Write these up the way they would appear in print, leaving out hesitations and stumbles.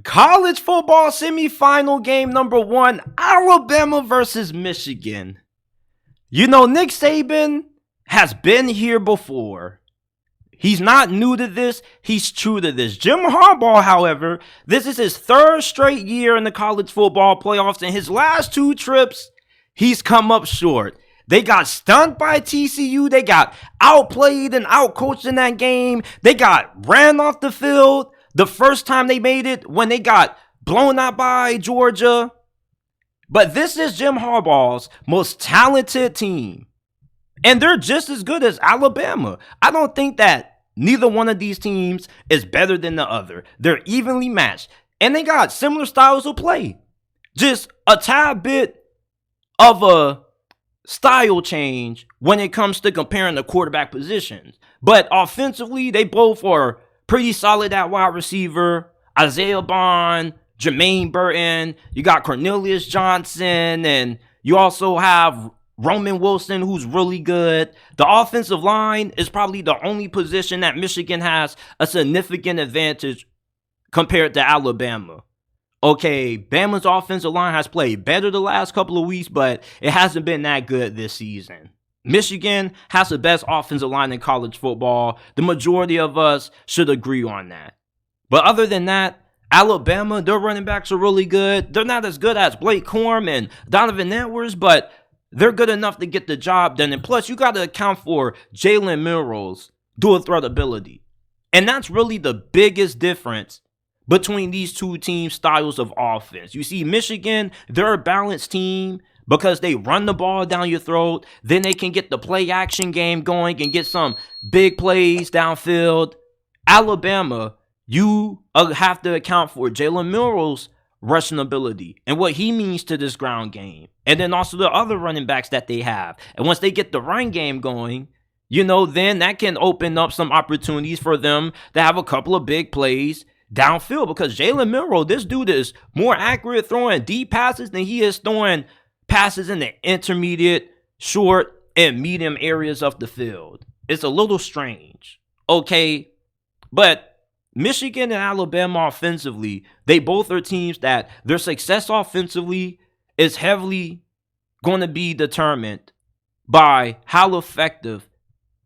College football semifinal game number 1, Alabama versus Michigan. Nick Saban has been here before. He's not new to this. He's true to this. Jim Harbaugh, however, this is his 3rd straight year in the college football playoffs. In his last 2 trips, he's come up short. They got stunned by TCU. They got outplayed and outcoached in that game. They got ran off the field the first time they made it when they got blown out by Georgia. But this is Jim Harbaugh's most talented team. And they're just as good as Alabama. I don't think that neither one of these teams is better than the other. They're evenly matched. And they got similar styles of play. Just a tad bit of a style change when it comes to comparing the quarterback positions. But offensively, they both are pretty solid at wide receiver. Isaiah Bond, Jermaine Burton, you got Cornelius Johnson, and you also have Roman Wilson, who's really good. The offensive line is probably the only position that Michigan has a significant advantage compared to Alabama. Okay, Bama's offensive line has played better the last couple of weeks, but it hasn't been that good this season. Michigan has the best offensive line in college football. The majority of us should agree on that. But other than that, Alabama, their running backs are really good. They're not as good as Blake Corum and Donovan Edwards, but they're good enough to get the job done. And plus, you got to account for Jalen Milroe's dual threat ability. And that's really the biggest difference between these two team styles of offense. You see, Michigan, they're a balanced team because they run the ball down your throat. Then they can get the play action game going and get some big plays downfield. Alabama, you have to account for Jalen Milroe's rushing ability and what he means to this ground game. And then also the other running backs that they have. And once they get the run game going, then that can open up some opportunities for them to have a couple of big plays downfield, because Jalen Milroe, this dude is more accurate throwing deep passes than he is throwing passes in the intermediate, short, and medium areas of the field. It's a little strange. Okay, but Michigan and Alabama offensively, they both are teams that their success offensively is heavily going to be determined by how effective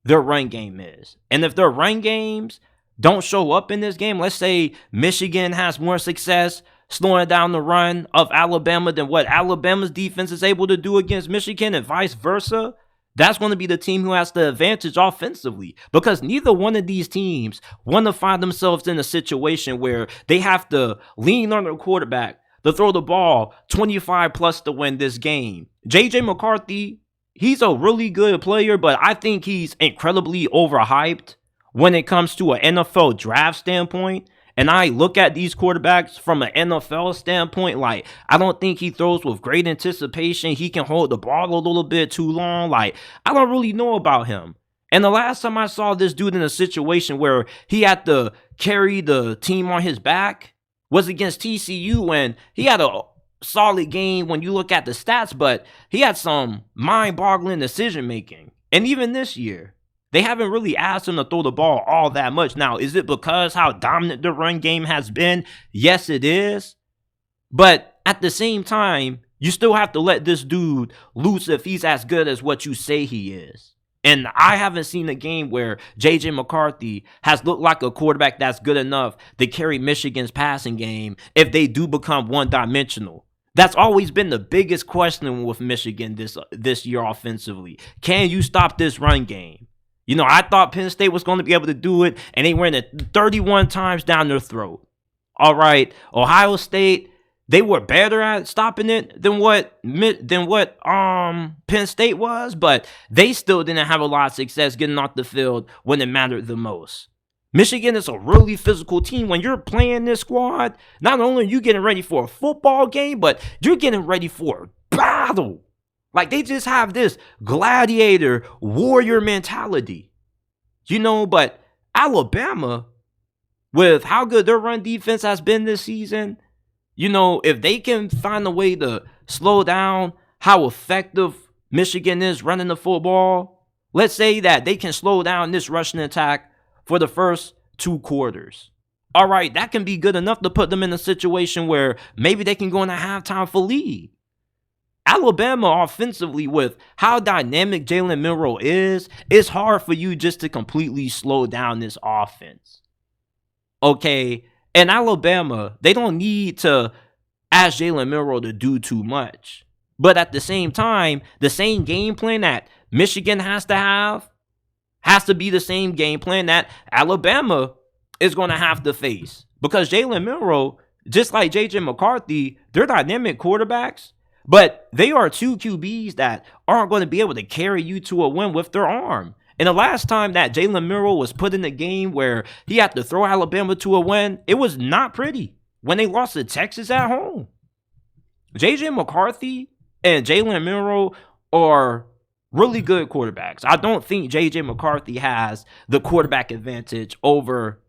their run game is. And if their run games don't show up in this game, let's say Michigan has more success slowing down the run of Alabama than what Alabama's defense is able to do against Michigan and vice versa, that's going to be the team who has the advantage offensively, because neither one of these teams want to find themselves in a situation where they have to lean on their quarterback to throw the ball 25 plus to win this game. J.J. McCarthy, he's a really good player, but I think he's incredibly overhyped when it comes to an NFL draft standpoint. And I look at these quarterbacks from an NFL standpoint, like, I don't think he throws with great anticipation. He can hold the ball a little bit too long. Like, I don't really know about him. And the last time I saw this dude in a situation where he had to carry the team on his back was against TCU, when he had a solid game when you look at the stats, but he had some mind-boggling decision-making. And even this year, they haven't really asked him to throw the ball all that much. Now, is it because how dominant the run game has been? Yes, it is. But at the same time, you still have to let this dude loose if he's as good as what you say he is. And I haven't seen a game where J.J. McCarthy has looked like a quarterback that's good enough to carry Michigan's passing game if they do become one-dimensional. That's always been the biggest question with Michigan this year offensively. Can you stop this run game? I thought Penn State was going to be able to do it, and they ran it 31 times down their throat. All right, Ohio State, they were better at stopping it than what Penn State was, but they still didn't have a lot of success getting off the field when it mattered the most. Michigan is a really physical team. When you're playing this squad, not only are you getting ready for a football game, but you're getting ready for a battle. Like, they just have this gladiator warrior mentality, but Alabama, with how good their run defense has been this season, if they can find a way to slow down how effective Michigan is running the football, let's say that they can slow down this rushing attack for the first 2 quarters. All right, that can be good enough to put them in a situation where maybe they can go in a halftime for lead. Alabama offensively, with how dynamic Jalen Milroe is, it's hard for you just to completely slow down this offense. Okay, and Alabama, they don't need to ask Jalen Milroe to do too much. But at the same time, the same game plan that Michigan has to be the same game plan that Alabama is going to have to face. Because Jalen Milroe, just like J.J. McCarthy, they're dynamic quarterbacks, but they are two QBs that aren't going to be able to carry you to a win with their arm. And the last time that Jalen Milroe was put in a game where he had to throw Alabama to a win, it was not pretty when they lost to Texas at home. J.J. McCarthy and Jalen Milroe are really good quarterbacks. I don't think J.J. McCarthy has the quarterback advantage over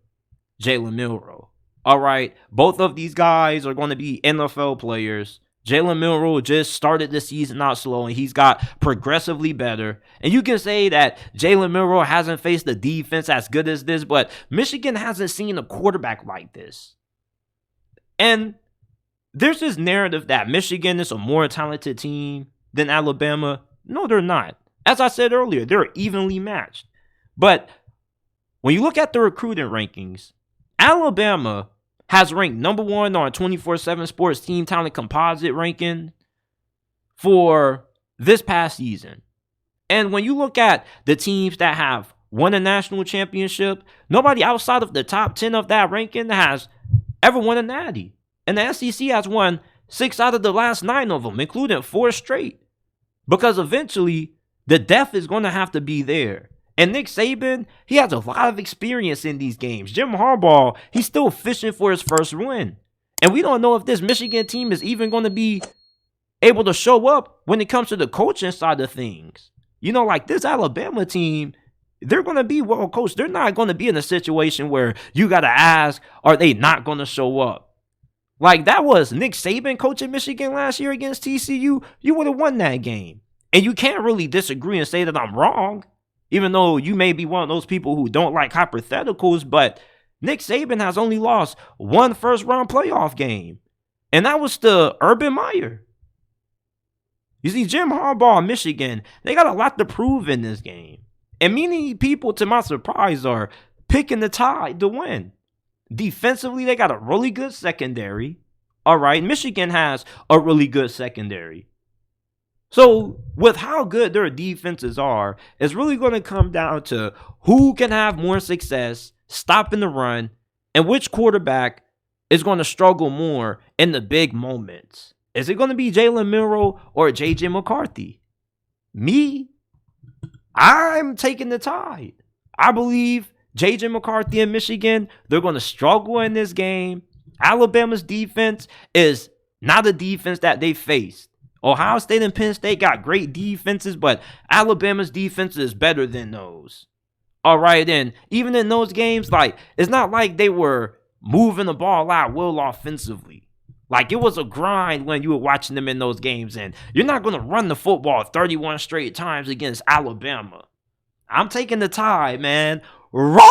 Jalen Milroe. All right, both of these guys are going to be NFL players. Jalen Milroe just started the season out slow, and he's got progressively better. And you can say that Jalen Milroe hasn't faced a defense as good as this, but Michigan hasn't seen a quarterback like this. And there's this narrative that Michigan is a more talented team than Alabama. No, they're not. As I said earlier, they're evenly matched. But when you look at the recruiting rankings, Alabama has ranked number 1 on 24/7 Sports Team Talent Composite ranking for this past season. And when you look at the teams that have won a national championship, nobody outside of the top 10 of that ranking has ever won a natty. And the SEC has won 6 out of the last 9 of them, including 4 straight. Because eventually, the depth is going to have to be there. And Nick Saban, he has a lot of experience in these games. Jim Harbaugh, he's still fishing for his first win. And we don't know if this Michigan team is even going to be able to show up when it comes to the coaching side of things. You know, like this Alabama team, they're going to be well coached. They're not going to be in a situation where you got to ask, are they not going to show up? Like that was Nick Saban coaching Michigan last year against TCU. You would have won that game. And you can't really disagree and say that I'm wrong, even though you may be one of those people who don't like hypotheticals, but Nick Saban has only lost 1 first-round playoff game, and that was to Urban Meyer. You see, Jim Harbaugh, Michigan, they got a lot to prove in this game. And many people, to my surprise, are picking the Tide to win. Defensively, they got a really good secondary. All right, Michigan has a really good secondary. So with how good their defenses are, it's really going to come down to who can have more success stopping the run and which quarterback is going to struggle more in the big moments. Is it going to be Jalen Milroe or J.J. McCarthy? Me, I'm taking the Tide. I believe J.J. McCarthy and Michigan, they're going to struggle in this game. Alabama's defense is not a defense that they faced. Ohio State and Penn State got great defenses, but Alabama's defense is better than those. All right, and even in those games, like, it's not like they were moving the ball out well offensively. Like, it was a grind when you were watching them in those games, and you're not going to run the football 31 straight times against Alabama. I'm taking the Tide, man. Roll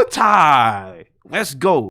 Tide. Let's go.